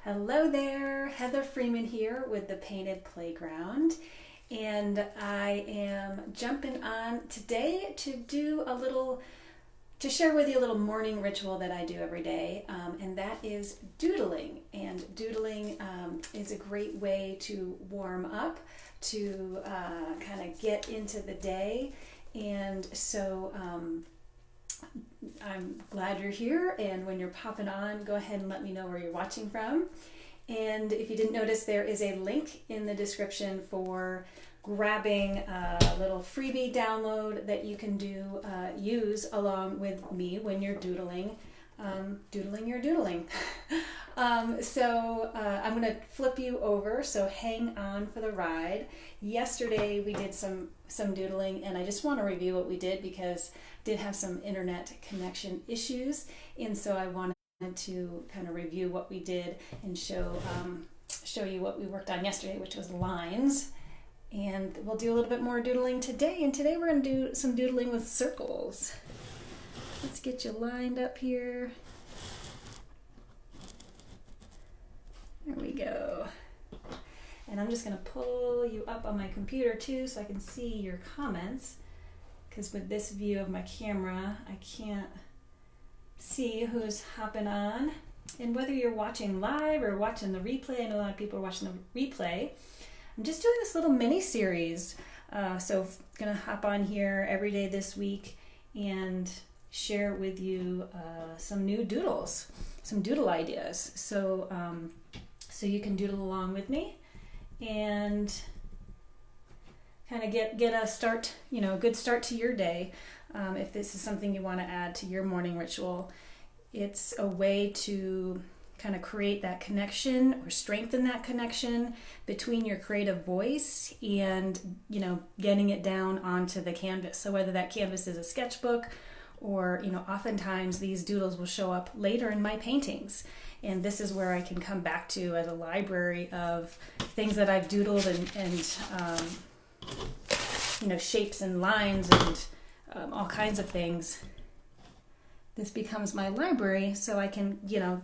Hello there, Heather Freeman here with the Painted Playground, and I am jumping on today to share with you a little morning ritual that I do every day, and that is doodling. And doodling is a great way to warm up, to kind of get into the day, and so I'm glad you're here, and when you're popping on, go ahead and let me know where you're watching from. And if you didn't notice, there is a link in the description for grabbing a little freebie download that you can use along with me when you're doodling. Doodling your doodling. So I'm going to flip you over, so hang on for the ride. Yesterday we did some doodling, and I just want to review what we did because I did have some internet connection issues, and so I wanted to kind of review what we did and show you what we worked on yesterday, which was lines. And we'll do a little bit more doodling today, and today we're going to do some doodling with circles. Let's get you lined up here. There we go. And I'm just going to pull you up on my computer too so I can see your comments, because with this view of my camera I can't see who's hopping on. And whether you're watching live or watching the replay, I know a lot of people are watching the replay, I'm just doing this little mini series. So I'm going to hop on here every day this week and share with you some new doodles, some doodle ideas. So you can doodle along with me and kind of get a start, a good start to your day. If this is something you want to add to your morning ritual, it's a way to kind of create that connection or strengthen that connection between your creative voice and, getting it down onto the canvas. So whether that canvas is a sketchbook or, oftentimes these doodles will show up later in my paintings. And this is where I can come back to as a library of things that I've doodled and shapes and lines and all kinds of things. This becomes my library, so I can,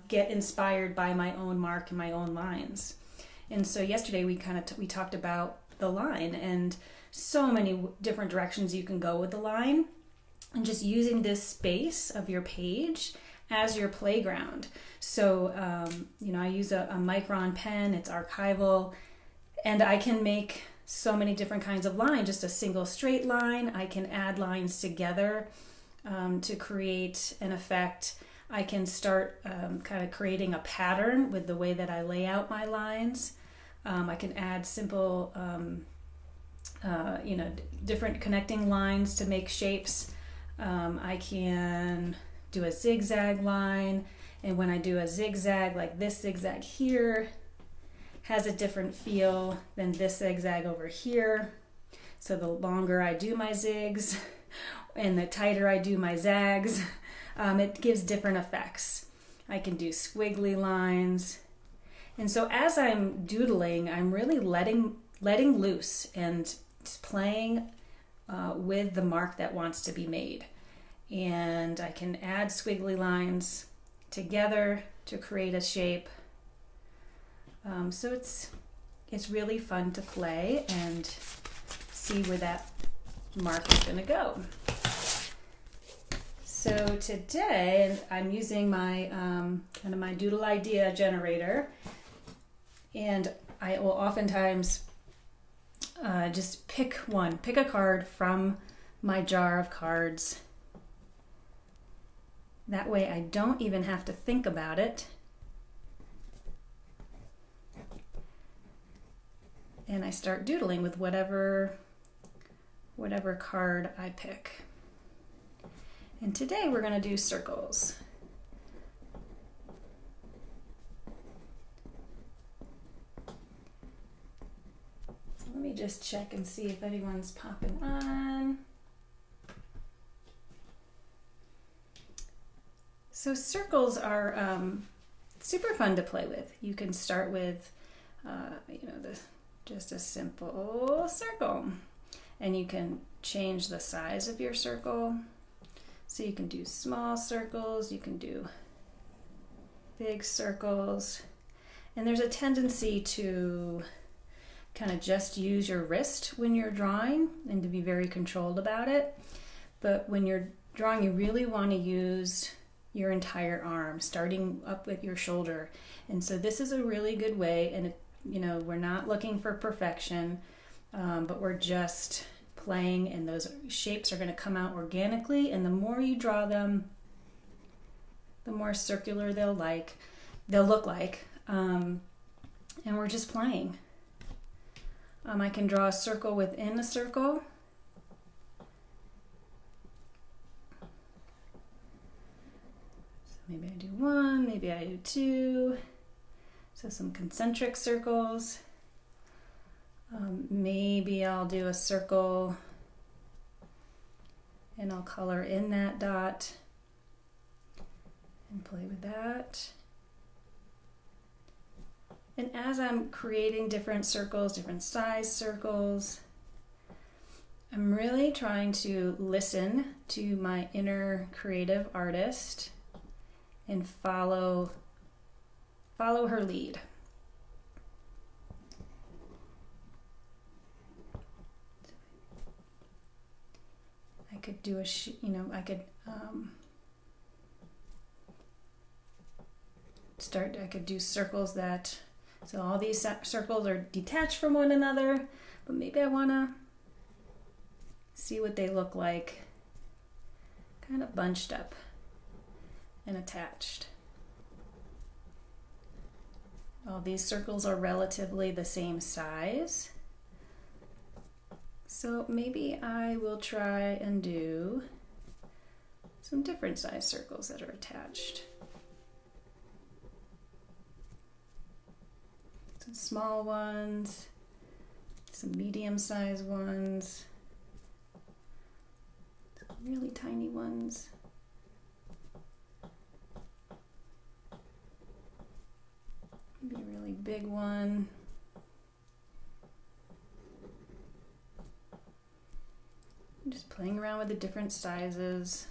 get inspired by my own mark and my own lines. And so yesterday we talked about the line and so many different directions you can go with the line, and just using this space of your page as your playground. So, I use a Micron pen, it's archival, and I can make so many different kinds of lines, just a single straight line. I can add lines together to create an effect. I can start kind of creating a pattern with the way that I lay out my lines. I can add simple, different connecting lines to make shapes. I can do a zigzag line, and when I do a zigzag, like this zigzag here has a different feel than this zigzag over here. So the longer I do my zigs and the tighter I do my zags, it gives different effects. I can do squiggly lines. And so as I'm doodling, I'm really letting loose and playing with the mark that wants to be made. And I can add squiggly lines together to create a shape. So it's really fun to play and see where that mark is going to go. So today I'm using my kind of my doodle idea generator, and I will oftentimes just pick a card from my jar of cards. That way I don't even have to think about it. And I start doodling with whatever card I pick. And today we're going to do circles. So let me just check and see if anyone's popping on. So circles are super fun to play with. You can start with, just a simple circle, and you can change the size of your circle. So you can do small circles, you can do big circles, And there's a tendency to kind of just use your wrist when you're drawing and to be very controlled about it. But when you're drawing, you really want to use your entire arm, starting up with your shoulder. And so this is a really good way, and you know, we're not looking for perfection, but we're just playing, and those shapes are going to come out organically, and the more you draw them, the more circular they'll look like, and we're just playing. I can draw a circle within a circle. So maybe I do one, maybe I do two. So some concentric circles. Maybe I'll do a circle and I'll color in that dot and play with that. And as I'm creating different circles, different size circles, I'm really trying to listen to my inner creative artist and follow her lead. I could do I could do circles that, so all these circles are detached from one another, but maybe I want to see what they look like, kind of bunched up and attached. All these circles are relatively the same size. So maybe I will try and do some different size circles that are attached. Some small ones, some medium-sized ones, some really tiny ones. Maybe a really big one. I'm just playing around with the different sizes.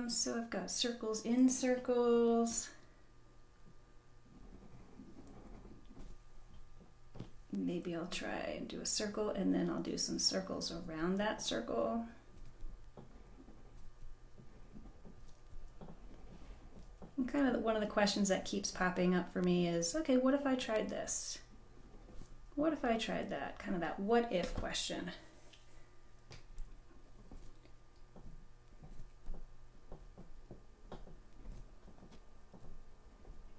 So I've got circles in circles. Maybe I'll try and do a circle and then I'll do some circles around that circle. And kind of one of the questions that keeps popping up for me is, okay, what if I tried this? What if I tried that? Kind of that what if question.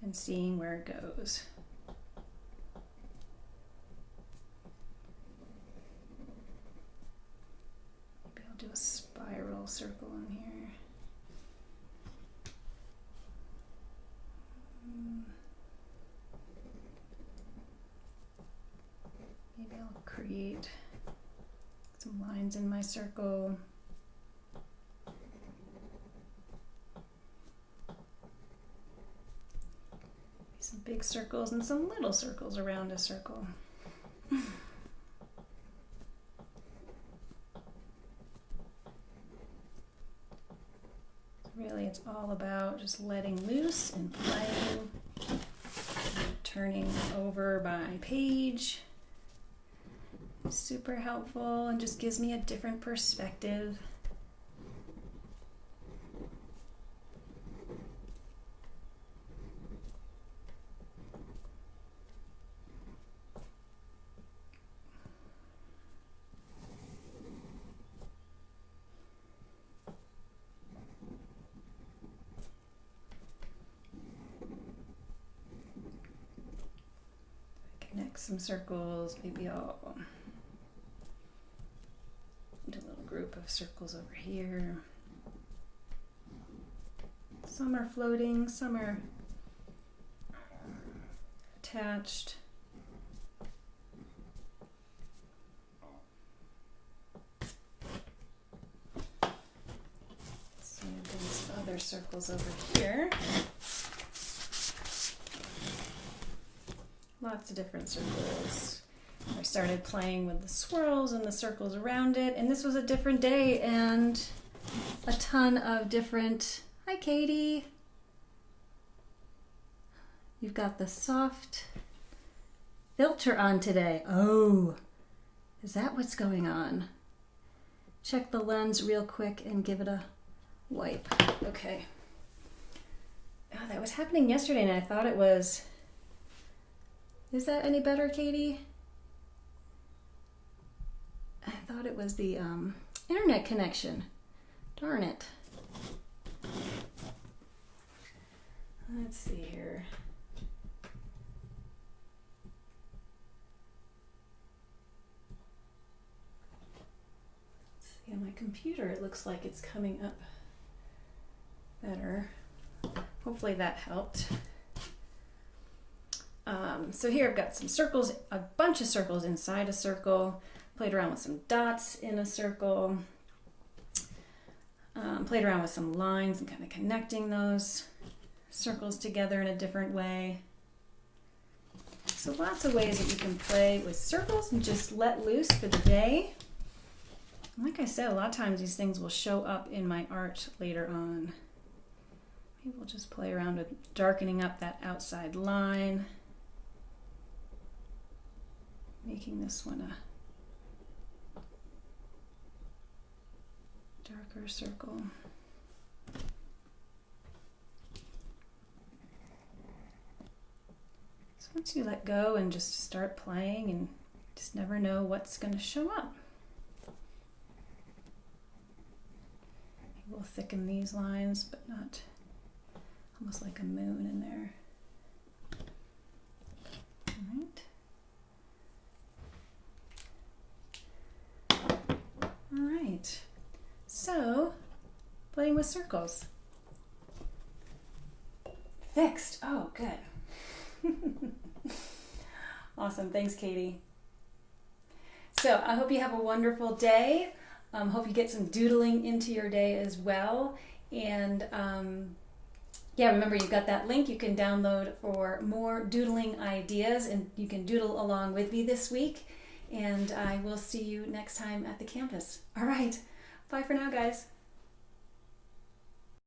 And seeing where it goes. Maybe I'll do a spiral circle in here. Maybe I'll create some lines in my circle. Some big circles and some little circles around a circle. Really, it's all about just letting loose and playing, turning over my page. Super helpful and just gives me a different perspective. Connect some circles, maybe I'll do a little group of circles over here. Some are floating, some are attached. So these other circles over here. Lots of different circles. I started playing with the swirls and the circles around it, and this was a different day and a ton of different, hi Katie. You've got the soft filter on today. Oh, is that what's going on? Check the lens real quick and give it a wipe. Okay. Oh, that was happening yesterday and I thought it was... Is that any better, Katie? I thought it was the internet connection. Darn it. Let's see here. See, on my computer it looks like it's coming up better. Hopefully that helped. So here I've got some circles, a bunch of circles inside a circle, played around with some dots in a circle, played around with some lines and kind of connecting those circles together in a different way. So lots of ways that you can play with circles and just let loose for the day. Like I said, a lot of times these things will show up in my art later on. Maybe we'll just play around with darkening up that outside line. Making this one a darker circle. So once you let go and just start playing and just never know what's going to show up. We'll thicken these lines, but not almost like a moon in there. All right. All right, so playing with circles. Fixed. Oh, good. Awesome. Thanks, Katie. So I hope you have a wonderful day. Hope you get some doodling into your day as well. And yeah, remember you've got that link you can download for more doodling ideas, and you can doodle along with me this week. And I will see you next time at the campus. All right. Bye for now, guys.